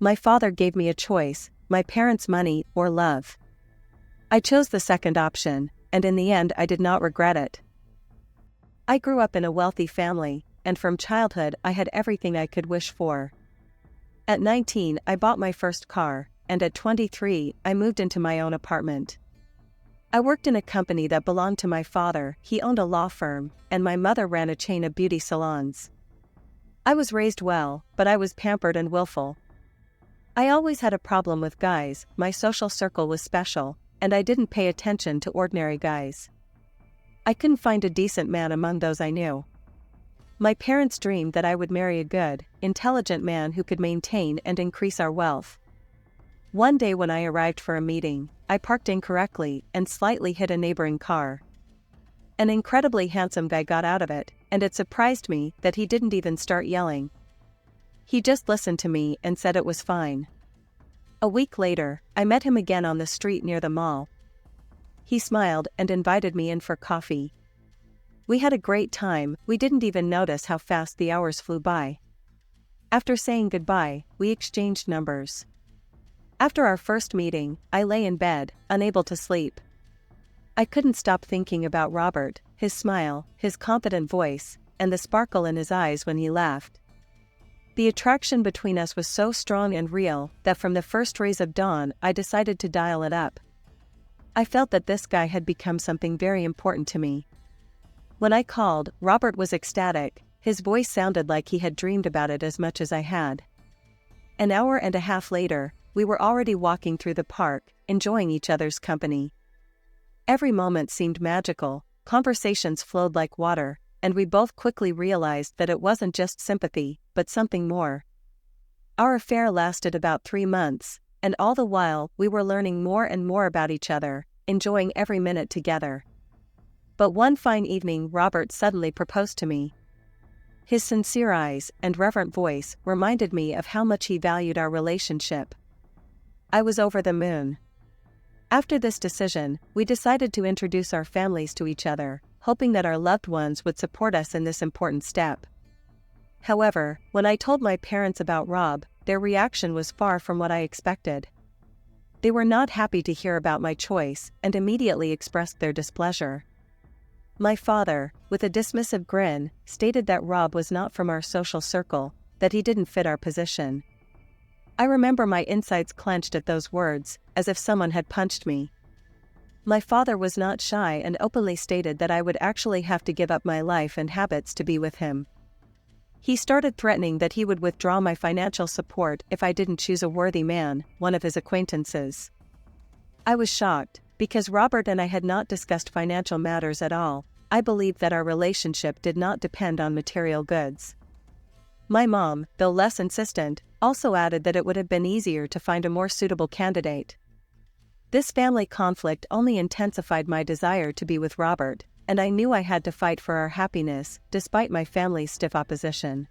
My father gave me a choice: my parents' money or love. I chose the second option, and in the end I did not regret it. I grew up in a wealthy family, and from childhood I had everything I could wish for. At 19 I bought my first car, and at 23 I moved into my own apartment. I worked in a company that belonged to my father. He owned a law firm, and my mother ran a chain of beauty salons. I was raised well, but I was pampered and willful. I always had a problem with guys. My social circle was special, and I didn't pay attention to ordinary guys. I couldn't find a decent man among those I knew. My parents dreamed that I would marry a good, intelligent man who could maintain and increase our wealth. One day when I arrived for a meeting, I parked incorrectly and slightly hit a neighboring car. An incredibly handsome guy got out of it, and it surprised me that he didn't even start yelling. He just listened to me and said it was fine. A week later, I met him again on the street near the mall. He smiled and invited me in for coffee. We had a great time. We didn't even notice how fast the hours flew by. After saying goodbye, we exchanged numbers. After our first meeting, I lay in bed, unable to sleep. I couldn't stop thinking about Robert, his smile, his confident voice, and the sparkle in his eyes when he laughed. The attraction between us was so strong and real that from the first rays of dawn I decided to dial it up. I felt that this guy had become something very important to me. When I called, Robert was ecstatic. His voice sounded like he had dreamed about it as much as I had. An hour and a half later, we were already walking through the park, enjoying each other's company. Every moment seemed magical, conversations flowed like water, and we both quickly realized that it wasn't just sympathy, but something more. Our affair lasted about 3 months, and all the while we were learning more and more about each other, enjoying every minute together. But one fine evening Robert suddenly proposed to me. His sincere eyes and reverent voice reminded me of how much he valued our relationship. I was over the moon. After this decision, we decided to introduce our families to each other, hoping that our loved ones would support us in this important step. However, when I told my parents about Rob, their reaction was far from what I expected. They were not happy to hear about my choice and immediately expressed their displeasure. My father, with a dismissive grin, stated that Rob was not from our social circle, that he didn't fit our position. I remember my insides clenched at those words, as if someone had punched me. My father was not shy and openly stated that I would actually have to give up my life and habits to be with him. He started threatening that he would withdraw my financial support if I didn't choose a worthy man, one of his acquaintances. I was shocked, because Robert and I had not discussed financial matters at all. I believed that our relationship did not depend on material goods. My mom, though less insistent, also added that it would have been easier to find a more suitable candidate. This family conflict only intensified my desire to be with Robert, and I knew I had to fight for our happiness, despite my family's stiff opposition.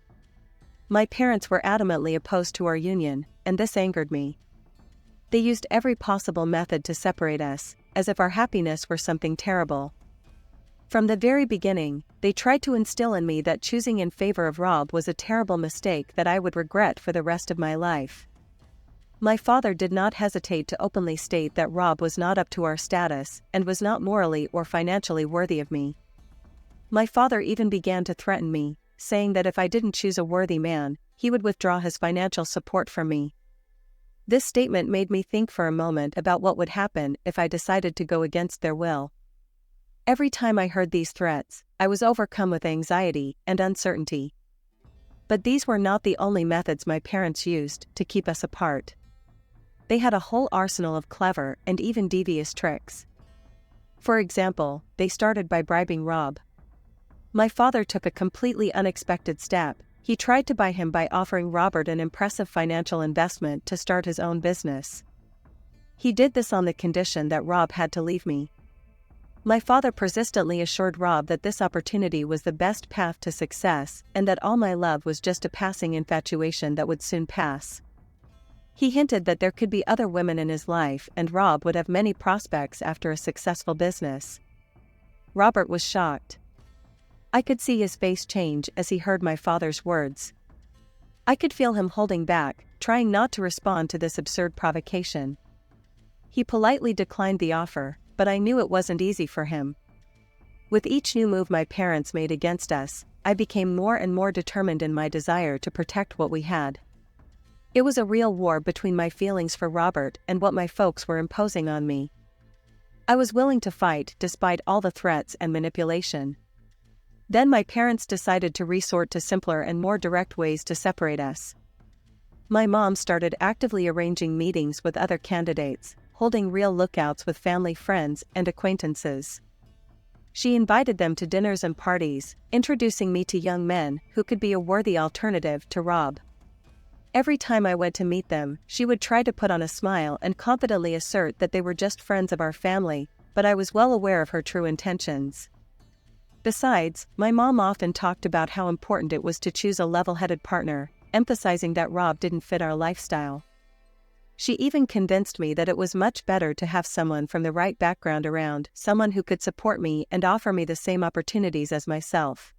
My parents were adamantly opposed to our union, and this angered me. They used every possible method to separate us, as if our happiness were something terrible. From the very beginning, they tried to instill in me that choosing in favor of Rob was a terrible mistake that I would regret for the rest of my life. My father did not hesitate to openly state that Rob was not up to our status and was not morally or financially worthy of me. My father even began to threaten me, saying that if I didn't choose a worthy man, he would withdraw his financial support from me. This statement made me think for a moment about what would happen if I decided to go against their will. Every time I heard these threats, I was overcome with anxiety and uncertainty. But these were not the only methods my parents used to keep us apart. They had a whole arsenal of clever and even devious tricks. For example, they started by bribing Rob. My father took a completely unexpected step. He tried to buy him by offering Robert an impressive financial investment to start his own business. He did this on the condition that Rob had to leave me. My father persistently assured Rob that this opportunity was the best path to success and that all my love was just a passing infatuation that would soon pass. He hinted that there could be other women in his life and Rob would have many prospects after a successful business. Robert was shocked. I could see his face change as he heard my father's words. I could feel him holding back, trying not to respond to this absurd provocation. He politely declined the offer, but I knew it wasn't easy for him. With each new move my parents made against us, I became more and more determined in my desire to protect what we had. It was a real war between my feelings for Robert and what my folks were imposing on me. I was willing to fight despite all the threats and manipulation. Then my parents decided to resort to simpler and more direct ways to separate us. My mom started actively arranging meetings with other candidates, holding real lookouts with family friends and acquaintances. She invited them to dinners and parties, introducing me to young men who could be a worthy alternative to Rob. Every time I went to meet them, she would try to put on a smile and confidently assert that they were just friends of our family, but I was well aware of her true intentions. Besides, my mom often talked about how important it was to choose a level-headed partner, emphasizing that Rob didn't fit our lifestyle. She even convinced me that it was much better to have someone from the right background around, someone who could support me and offer me the same opportunities as myself.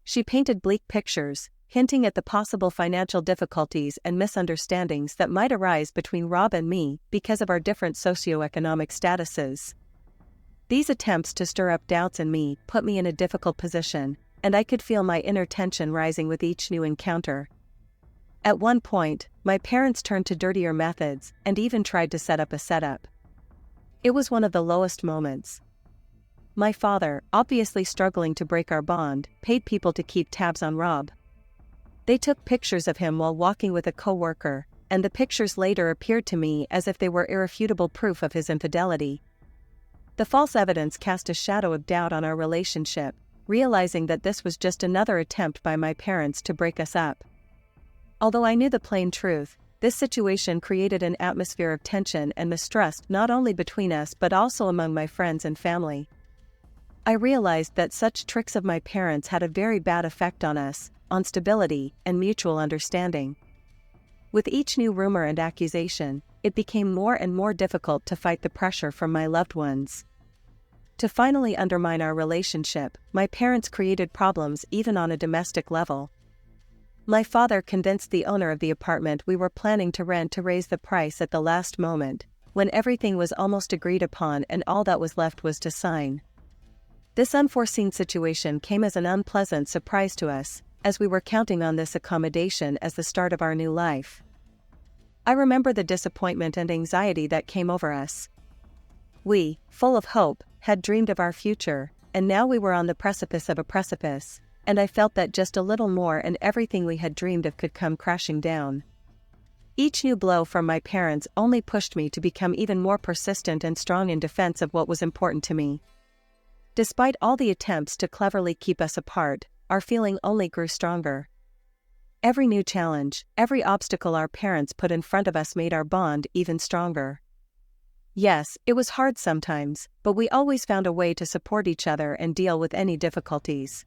She painted bleak pictures, hinting at the possible financial difficulties and misunderstandings that might arise between Rob and me because of our different socioeconomic statuses. These attempts to stir up doubts in me put me in a difficult position, and I could feel my inner tension rising with each new encounter. At one point, my parents turned to dirtier methods and even tried to set up a setup. It was one of the lowest moments. My father, obviously struggling to break our bond, paid people to keep tabs on Rob. They took pictures of him while walking with a coworker, and the pictures later appeared to me as if they were irrefutable proof of his infidelity. The false evidence cast a shadow of doubt on our relationship, realizing that this was just another attempt by my parents to break us up. Although I knew the plain truth, this situation created an atmosphere of tension and mistrust not only between us but also among my friends and family. I realized that such tricks of my parents had a very bad effect on us, on stability and mutual understanding. With each new rumor and accusation, it became more and more difficult to fight the pressure from my loved ones. To finally undermine our relationship, my parents created problems even on a domestic level. My father convinced the owner of the apartment we were planning to rent to raise the price at the last moment, when everything was almost agreed upon and all that was left was to sign. This unforeseen situation came as an unpleasant surprise to us, as we were counting on this accommodation as the start of our new life. I remember the disappointment and anxiety that came over us. We, full of hope, had dreamed of our future, and now we were on the precipice of a precipice, and I felt that just a little more and everything we had dreamed of could come crashing down. Each new blow from my parents only pushed me to become even more persistent and strong in defense of what was important to me. Despite all the attempts to cleverly keep us apart, our feeling only grew stronger. Every new challenge, every obstacle our parents put in front of us made our bond even stronger. Yes, it was hard sometimes, but we always found a way to support each other and deal with any difficulties.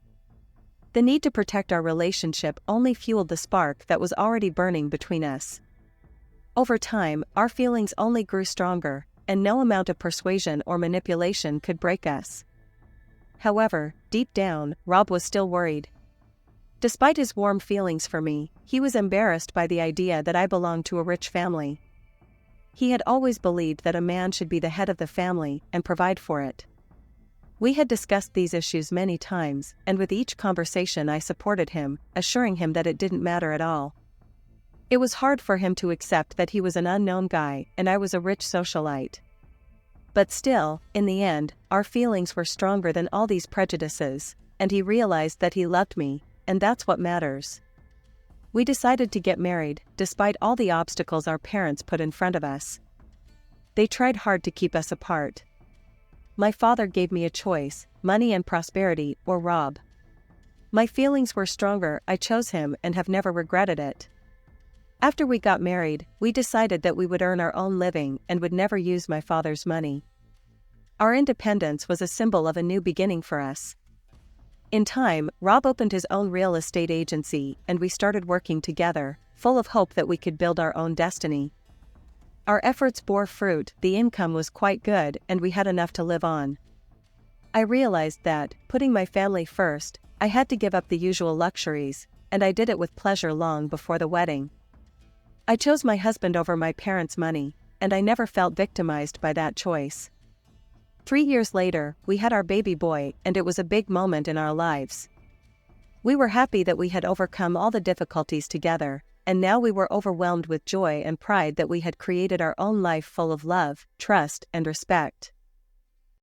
The need to protect our relationship only fueled the spark that was already burning between us. Over time, our feelings only grew stronger, and no amount of persuasion or manipulation could break us. However, deep down, Rob was still worried. Despite his warm feelings for me, he was embarrassed by the idea that I belonged to a rich family. He had always believed that a man should be the head of the family and provide for it. We had discussed these issues many times, and with each conversation I supported him, assuring him that it didn't matter at all. It was hard for him to accept that he was an unknown guy and I was a rich socialite. But still, in the end, our feelings were stronger than all these prejudices, and he realized that he loved me, and that's what matters. We decided to get married, despite all the obstacles our parents put in front of us. They tried hard to keep us apart. My father gave me a choice, money and prosperity, or Rob. My feelings were stronger, I chose him and have never regretted it. After we got married, we decided that we would earn our own living and would never use my father's money. Our independence was a symbol of a new beginning for us. In time, Rob opened his own real estate agency and we started working together, full of hope that we could build our own destiny. Our efforts bore fruit, the income was quite good and we had enough to live on. I realized that, putting my family first, I had to give up the usual luxuries, and I did it with pleasure long before the wedding. I chose my husband over my parents' money, and I never felt victimized by that choice. 3 years later, we had our baby boy, and it was a big moment in our lives. We were happy that we had overcome all the difficulties together, and now we were overwhelmed with joy and pride that we had created our own life full of love, trust, and respect.